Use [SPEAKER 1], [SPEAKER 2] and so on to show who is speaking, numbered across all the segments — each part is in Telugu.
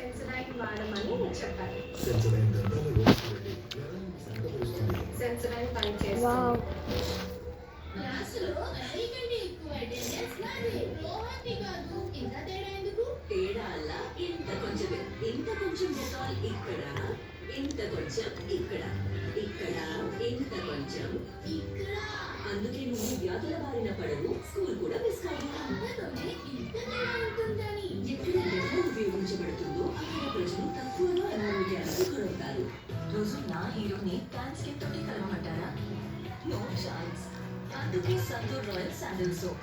[SPEAKER 1] సెన్సరైన్ వాడమని చెప్పారు. సెన్సరైన్ పనిచేస్తుంది.
[SPEAKER 2] క్లాసులో అరికంటే ఎక్కువ అటెండెన్స్ నాది. రోహన్‌ది కాదు. ఇంత తేడా ఎందుకు?
[SPEAKER 3] తేడా అలా ఇంత కొంచెం డెటాల్ ఇక్కడ, ఇంత కొంచెం ఇక్కడ, ఇక్కడ ఇంత కొంచెం
[SPEAKER 2] ఇక్కడ
[SPEAKER 3] అందుకే నువ్వు వ్యాధుల బారిన పడవు, స్కూల్ కూడా మిస్ కావు.
[SPEAKER 2] అంతలోనే ఇంత తేడా ఉంటుందని.
[SPEAKER 3] ఎక్కడ డెటాల్ ఉపయోగించబడుతుందో అక్కడ ప్రజలు తక్కువగా అనారోగ్యాలకు గురవుతారు. రోజు నా హీరోని డాన్స్ కి తోటి కలవమంటారా? No chance. అందుకే సంతూర్ రాయల్ శాండల్ సోప్.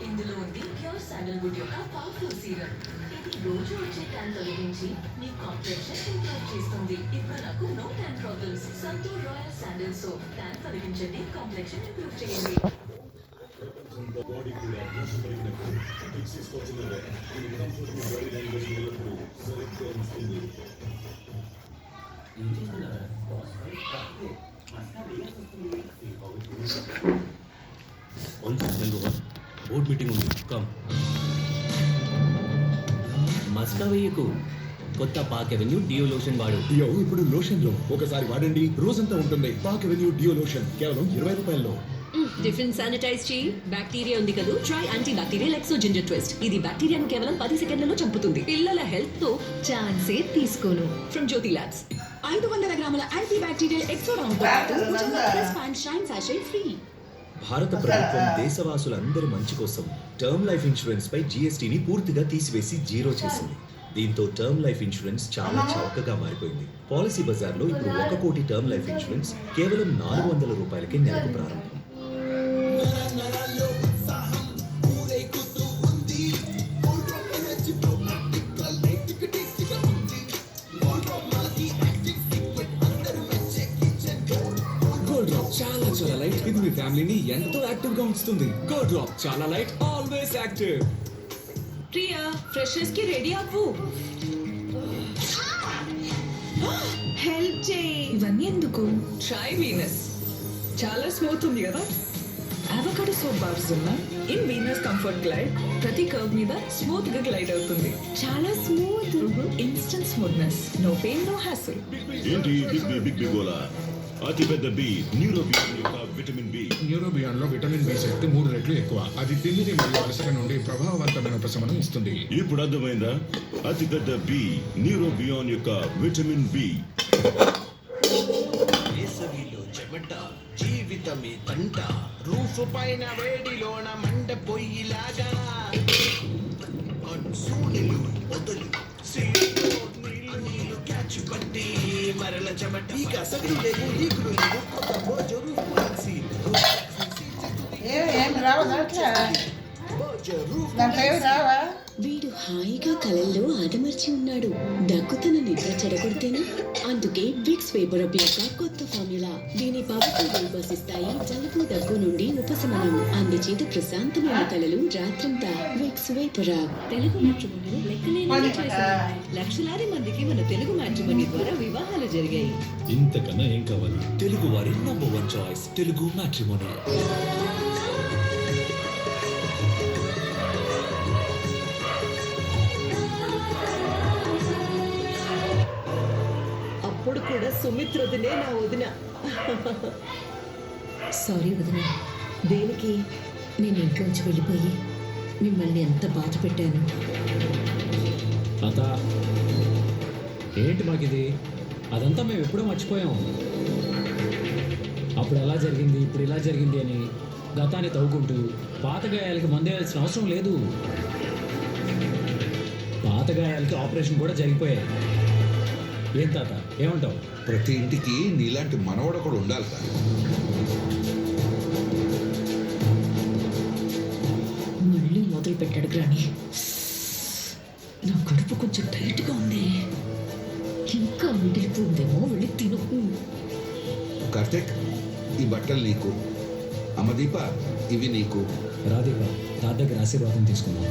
[SPEAKER 3] ఇందులో ఉంది ప్యూర్ శాండల్వుడ్ యొక్క పవర్ఫుల్ సీరం. ఇది రోజు వచ్చే ట్యాన్ తొలగించి నీ కాంప్లెక్షన్ ఇంప్రూవ్ చేస్తుంది. ఇప్పుడు నాకు no tan problems. Santoor royal sandal soap. Tan తొలగించండి, కాంప్లెక్షన్ ఇంప్రూవ్ చేయండి.
[SPEAKER 4] బోర్డ్ మీటింగ్ ఉంది, కమ్. మస్కా వేయకు. కొత్త పాక్ అవెన్యూ డియో లోషన్ వాడు.
[SPEAKER 5] డియో ఇప్పుడు లోషన్ లో ఒకసారి వాడండి, రోజంతా ఉంటుంది. పాక్ అవెన్యూ డియో లోషన్ కేవలం 20 రూపాయల్లో.
[SPEAKER 6] డిఫరెంట్ శానిటైజ్ చేయి. బ్యాక్టీరియా ఉంది కదా, try anti bacterial exo ginger twist. ఇది బ్యాక్టీరియాను కేవలం 10 సెకండ్లలో చంపుతుంది. పిల్లల హెల్త్ తో ఛాన్సే తీసుకోను. From Jyothi labs. 500 గ్రాముల యాంటీ బ్యాక్టీరియల్ ఎక్సో రౌండ్ తో పాటు ఉచిత plus fine shine sachet free.
[SPEAKER 7] భారత ప్రభుత్వం దేశవాసులందరి మంచి కోసం టర్మ్ లైఫ్ ఇన్సూరెన్స్ పై జీఎస్టీని పూర్తిగా తీసివేసి జీరో చేసింది. దీంతో టర్మ్ లైఫ్ ఇన్సూరెన్స్ చాలా చౌకగా మారిపోయింది. పాలసీ బజార్లో ఇప్పుడు 1 కోటి టర్మ్ లైఫ్ ఇన్సూరెన్స్ కేవలం 400 రూపాయలకే నెలకు ప్రారంభం.
[SPEAKER 5] చాలా చాలా లైట్. ఇది మీ ఫ్యామిలీని ఎంతో యాక్టివ్ గా ఉంచుతుంది. గో డ్రాప్ చాలా light, always active.
[SPEAKER 6] Priya, freshers కి రెడీ అవ్వు. హెల్ప్ చేయి. ఇవన్నీ ఎందుకు? Try Venus. చాలా స్మూత్ ఉంది కదా. అవకాడో సోప్ బార్స్ ఉన్నాయి. ఇన్ వీనస్ కంఫర్ట్ గ్లైడ్ ప్రతి కర్వ్ మీద స్మూత్ గా గ్లైడ్ అవుతుంది. చాలా smooth. Instant smoothness. No pain, no hassle.
[SPEAKER 8] ఏంటి బిగ్ బి గోలా? అతి పెద్ద బి న్యూరోబియాన్ యొక్క విటమిన్ బి.
[SPEAKER 5] న్యూరోబియాన్ లో విటమిన్ బి శక్తి 3 రెట్లు ఎక్కువ. అది తిమ్మిరి మరియు అలసట నుండి ప్రభావవంతమైన ఉపశమనం ఇస్తుంది.
[SPEAKER 8] ఇప్పుడు అర్థమైందా? అతి పెద్ద బి న్యూరోబియాన్ యొక్క విటమిన్ బి.
[SPEAKER 9] వేసవిలో చెమట, జీవితమే తంట, రూఫ్ పైన వేడిలోన మండ పొయ్యిలాగా, సూర్యులు వదులు నీళ్ళు క్యాచ్ పట్టి మరల చెమట. ఇక సగలు లేవు, ఈగులు లేవు, కొత్త భోజరు ఫ్లాక్సీ.
[SPEAKER 10] ఏం రావా దాంట్లో? రావా?
[SPEAKER 6] వీడు హాయిగా కలల్లో ఆదమర్చి ఉన్నాడు. దగ్గుతన నిద్ర చెడగొడితేనా? అందుకే విక్స్ వేపరప్ యొక్క కొత్త ఫార్ములా. దీని పవర్ఫుల్ వేపర్స్ ఇస్తాయి జలుబు దగ్గు నుండి ఉపశమనం. అందుచేత ప్రశాంతమైన కలలు రాత్రంతా. విక్స్ వేపరప్. తెలుగు మ్యాట్రిమోనీలో లెక్కలేని చేశారు. లక్షలాది మందికి మన తెలుగు మ్యాట్రిమోనీ ద్వారా వివాహాలు జరిగాయి.
[SPEAKER 7] ఇంతకన్నా ఏం కావాలి? తెలుగు వారి నంబర్ 1 చాయిస్ తెలుగు మ్యాట్రిమోనీ.
[SPEAKER 6] అప్పుడు కూడా సుమిత్రదినే నా వదిన. సారీ వదిన. దేనికి? నేను ఇంట్లోంచి వెళ్ళిపోయి మిమ్మల్ని ఎంత బాధ పెట్టాను.
[SPEAKER 4] తాత, ఏంటి మాకిది? అదంతా మేము ఎప్పుడో మర్చిపోయాం. అప్పుడు అలా జరిగింది, ఇప్పుడు ఇలా జరిగింది అని గతాన్ని తవ్వుకుంటూ పాత గాయాలకి మందేయాల్సిన అవసరం లేదు. పాత గాయాలకి ఆపరేషన్ కూడా జరిగిపోయాయి. ఏం తాత, ఏమంటావు?
[SPEAKER 9] ప్రతి ఇంటికి నీలాంటి మనవడ కూడా ఉండాలి సార్.
[SPEAKER 6] మళ్ళీ మొదలు పెట్టాడు గ్రాని. నా కడుపు కొంచెం టైట్గా ఉంది. ఇంకా మిగిలిపోయిందేమో, వెళ్ళి తిను.
[SPEAKER 9] కార్తీక్, ఈ బట్టలు నీకు. అమ్మదీప, ఇవి నీకు.
[SPEAKER 4] రాదీప, తాత దగ్గర ఆశీర్వాదం తీసుకుందాం.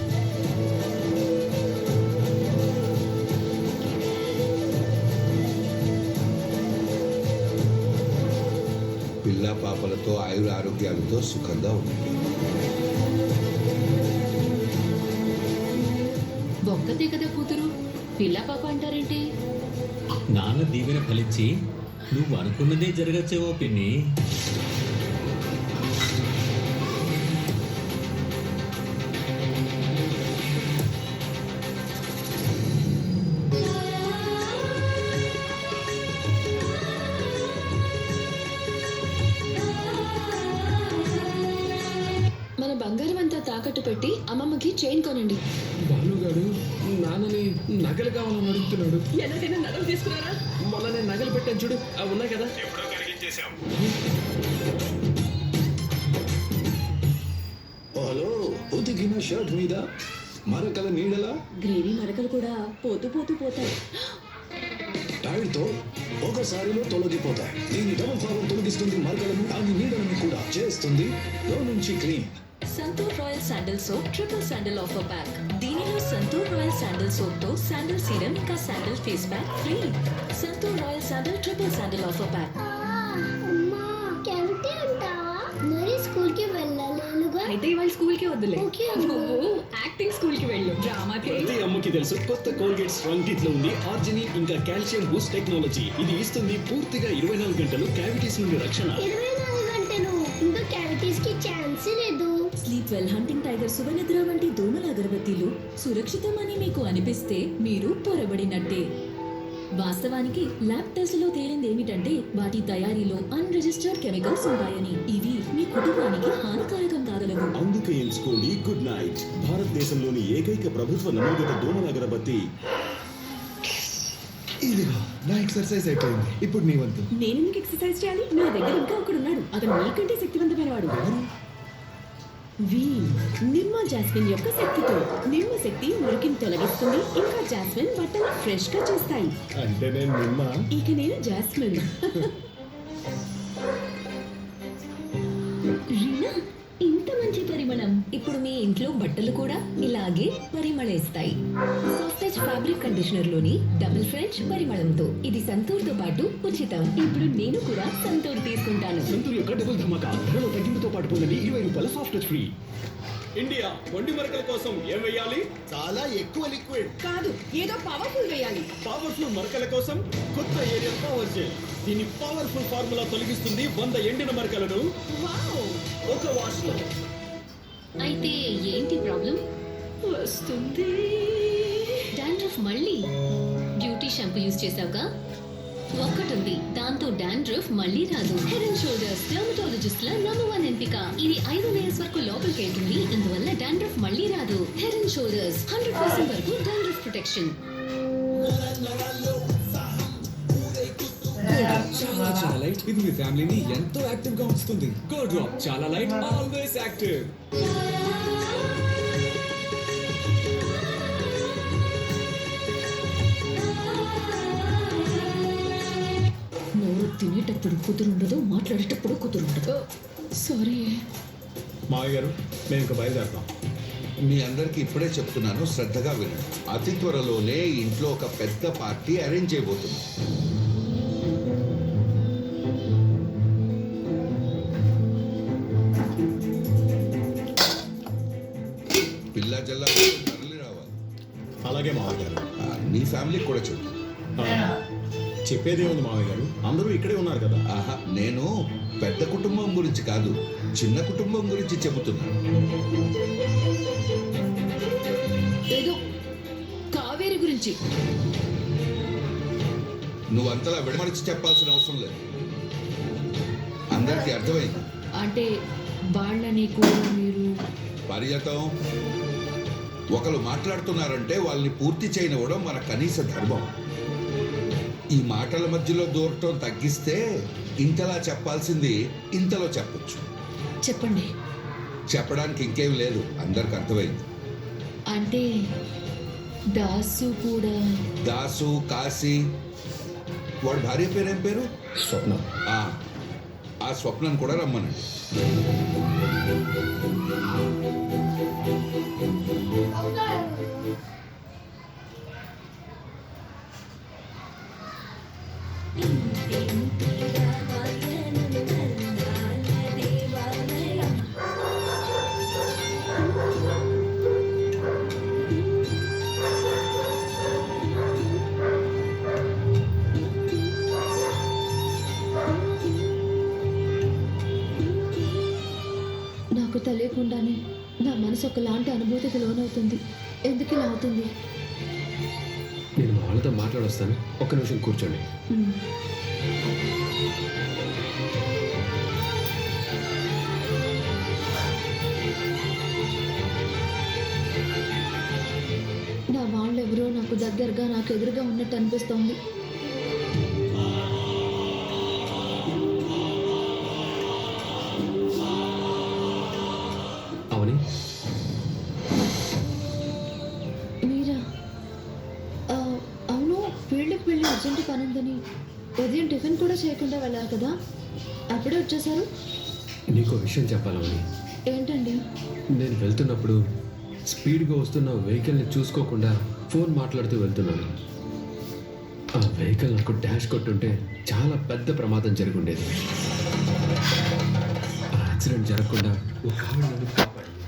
[SPEAKER 9] పిల్ల పాపలతో ఆయుర ఆరోగ్యాలతో సుఖంగా ఉండండి.
[SPEAKER 6] ఒక్కతే కదా కూతురు. పిల్ల పాప అంటారేంటి?
[SPEAKER 4] నాన్న దీవెన ఫలించి నువ్వు అనుకున్నదే జరగచ్చేవో పిన్ని.
[SPEAKER 6] మన బంగారం అంతా తాకట్టు పెట్టి అమ్మమ్మకి చైన్ కొనండి.
[SPEAKER 5] బాలుగాడు నాన్నని నగలు కావాలని అడుగుతున్నాడు.
[SPEAKER 6] ఎలాగైనా నగలు తీసుకున్నారా?
[SPEAKER 5] మొన్న నేను నగలు పెట్టాను చూడు, అవి ఉన్నాయి కదా.
[SPEAKER 9] హలో, ఉతికిన షర్ట్ మీద మరకల నీడలా
[SPEAKER 6] గ్రేవీ మరకలు కూడా పోతూ పోతూ పోతాయి.
[SPEAKER 9] టైర్తో ఒకసారిలో తొలగిపోతాయి. దీని డబుల్ ఫార్మ్ తొలగిస్తుంది, మరకలను దాని నీడలను కూడా చేస్తుంది లో నుంచి clean.
[SPEAKER 3] Santoor royal sandal soap triple sandal offer pack. దీనిలో సంతూర్ రాయల్ శాండల్ సోప్ తో శాండల్ సీరం ఇంకా sandal face pack free. Santoor royal sandal triple sandal offer pack.
[SPEAKER 2] మరి స్కూల్ కి వెళ్ళలేనుగా.
[SPEAKER 6] అయితే ఇవాళ స్కూల్ కి వద్దులే.
[SPEAKER 2] ఓకే అమ్మా.
[SPEAKER 6] నువ్వు యాక్టింగ్ స్కూల్ కి వెళ్ళు. డ్రామాకి
[SPEAKER 10] ప్రతి అమ్మకి తెలుసు కొత్త కోల్గేట్ స్ట్రాంగ్ టీత్ లో ఉంది ఆర్జిని ఇంకా కాల్షియం బూస్ట్ టెక్నాలజీ. ఇది ఇస్తుంది పూర్తిగా 24 గంటలు క్యావిటీస్ నుండి రక్షణ.
[SPEAKER 2] 24 గంటలు ఇంకా క్యావిటీస్ కి ఛాన్స్ లేదు.
[SPEAKER 3] స్లీప్ వెల్, హంటింగ్ టైగర్, సువనిద్ర వంటి దోమల అగరబత్తీలు సురక్షితమని మీకు అనిపిస్తే మీరు పొరబడినట్టే. వాస్తవానికి ల్యాబ్ టెస్ట్ లో తేలింది ఏమిటంటే వాటి తయారీలో అన్రిజిస్టర్డ్ కెమికల్స్ ఉంటాయని. ఇవి మీ కుటుంబానికి హానికారకం కాగలవు.
[SPEAKER 8] అందుకే ఎంచుకోండి గుడ్ నైట్, భారతదేశంలోని ఏకైక ప్రభుత్వ నమోదిత దోమల అగరబత్తి.
[SPEAKER 5] ఇదిగో నా ఎక్సర్సైజ్ అయిపోయింది, ఇప్పుడు నీ వంతు.
[SPEAKER 6] నేను నీకు ఎక్సర్సైజ్ చేయాలి? నా దగ్గర ఇంకా ఒకడున్నాడు, అతను నీకంటే శక్తివంతమైన వాడు. నిమ్మ జాస్మిన్ యొక్క శక్తితో నిమ్మ శక్తి మురికిని తొలగిస్తుంది, ఇంకా జాస్మిన్ బట్టలు ఫ్రెష్ గా చేస్తాయి.
[SPEAKER 5] అంటే నేను నిమ్మ.
[SPEAKER 6] ఇక నేను జాస్మిన్.
[SPEAKER 3] రీనా, ఇంత మంచి పరిమళం. ఇప్పుడు మీ ఇంట్లో బట్టలు కూడా ఇలాగే పరిమళిస్తాయి. సాఫ్టెజ్ ఫ్యాబ్రిక్ కండిషనర్ లోని డబుల్ ఫ్రెంచ్ పరిమళంతో. ఇది సంతూర్ తో పాటు ఉచితం. ఇప్పుడు నేను కూడా సంతూర్ తీసుకుంటాను.
[SPEAKER 10] సంతూర్ యొక్క డబుల్ ధమాకా ధరలో తగ్గింపుతో పాటు పొందండి 20 రూపాయల సాఫ్ట్ టచ్ ఫ్రీ. ఇండియా వండి మరకల కోసం ఏం వేయాలి?
[SPEAKER 9] చాలా ఎక్కువ లిక్విడ్
[SPEAKER 6] కాదు, ఏదో పవర్ఫుల్ వేయాలి.
[SPEAKER 10] పవర్ఫుల్ మరకల కోసం కొత్త ఏరియల్ పవర్ జెల్. దీని పవర్ఫుల్ ఫార్ములా తొలగిస్తుంది 100 ఎండిన మరకలను ఒక వాష్ లో.
[SPEAKER 3] అయితే ఏంటి ప్రాబ్లం?
[SPEAKER 6] వస్తుంది.
[SPEAKER 3] డాండ్రఫ్ మళ్ళీ బ్యూటీ షాంపూ యూజ్ చేసావుగా? ఒక్కటుంది, దాంతో డాండ్రఫ్ మళ్ళీ రాదు. హెడ్ అండ్ షోల్డర్స్ డెర్మటాలజిస్ట్ ల #1 ఎంపిక. ఇది 5 లేయర్స్ వరకు లోపలికి వెళ్తుంది, ఇందువల్ల డాండ్రఫ్ మళ్ళీ రాదు. హెడ్ అండ్ షోల్డర్స్ 100% వరకు డాండ్రఫ్ ప్రొటెక్షన్.
[SPEAKER 10] చాలా లైట్, ఇది మీ ఫ్యామిలీని ఎంతో యాక్టివ్ గా ఉంచుతుంది. గో డ్రాప్ చాలా లైట్, ఆల్వేస్ యాక్టివ్.
[SPEAKER 6] నోరు తినేటప్పుడు కుదురుండదు, మాట్లాడేటప్పుడు కుదురుండదు. సారీ.
[SPEAKER 10] మావయ్య గారు, మేము ఇంకా బయలుదేరుతాం.
[SPEAKER 9] మీ అందరికి ఇప్పుడే చెప్తున్నాను, శ్రద్ధగా వినండి. అతి త్వరలోనే ఇంట్లో ఒక పెద్ద పార్టీ అరేంజ్ చేయబోతున్నాం. పిల్ల జల్ల తరలి రావాలి.
[SPEAKER 10] అలాగే మావయ్య గారు.
[SPEAKER 9] నీ ఫ్యామిలీకి కూడా చెప్పు.
[SPEAKER 10] చెప్పేదే ఉంది మావయ్య గారు, అందరూ ఇక్కడే ఉన్నారు కదా.
[SPEAKER 9] ఆహా, నేను పెద్ద కుటుంబం గురించి కాదు, చిన్న కుటుంబం గురించి చెబుతున్నాను.
[SPEAKER 6] ఏదో కావేరి గురించి.
[SPEAKER 9] నువ్వు అంతలా విడమరిచి చెప్పాల్సిన అవసరం లేదు, అందరికీ అర్థమైంది.
[SPEAKER 6] అంటే వాళ్ళని కూడా మీరు
[SPEAKER 9] పరిజతం ఒకరు మాట్లాడుతున్నారంటే వాళ్ళని పూర్తి చేయనివ్వడం మన కనీస ధర్మం. ఈ మాటల మధ్యలో దూరటం తగ్గిస్తే ఇంతలా చెప్పాల్సింది ఇంతలో చెప్పొచ్చు.
[SPEAKER 6] చెప్పండి.
[SPEAKER 9] చెప్పడానికి ఇంకేం లేదు, అందరికి అర్థమైంది.
[SPEAKER 6] అంటే దాసు కూడా.
[SPEAKER 9] దాసు, కాశీ, వాడి భార్య పేరేం పేరు?
[SPEAKER 10] స్వప్నం.
[SPEAKER 9] ఆ స్వప్నం కూడా రమ్మనండి.
[SPEAKER 11] మనసు ఒకలాంటి అనుభూతికి లోనవుతుంది. ఎందుకు ఇలా అవుతుంది?
[SPEAKER 12] నేను వాళ్ళతో మాట్లాడొస్తాను, ఒక్క నిమిషం కూర్చోండి.
[SPEAKER 11] నా వాళ్ళెవరో నాకు దగ్గరగా, నాకు ఎదురుగా ఉన్నట్టు అనిపిస్తోంది.
[SPEAKER 12] అవని,
[SPEAKER 11] మీరా? అవును, ఫీల్డ్కి వెళ్ళి అర్జెంట్ పని ఉందని ఉదయం టిఫిన్ కూడా చేయకుండా వెళ్ళారు కదా, అప్పుడే వచ్చేసారు.
[SPEAKER 12] నీకు విషయం చెప్పాలని.
[SPEAKER 11] ఏంటండి?
[SPEAKER 12] నేను వెళ్తున్నప్పుడు స్పీడ్గా వస్తున్న వెహికల్ని చూసుకోకుండా ఫోన్ మాట్లాడుతూ వెళ్తున్నాను. ఆ వెహికల్ నాకు డాష్ కొట్టుంటే చాలా పెద్ద ప్రమాదం జరుగుండేది. ఆ యాక్సిడెంట్ జరగకుండా ఒక ఆవిడ నన్ను కాపాడింది.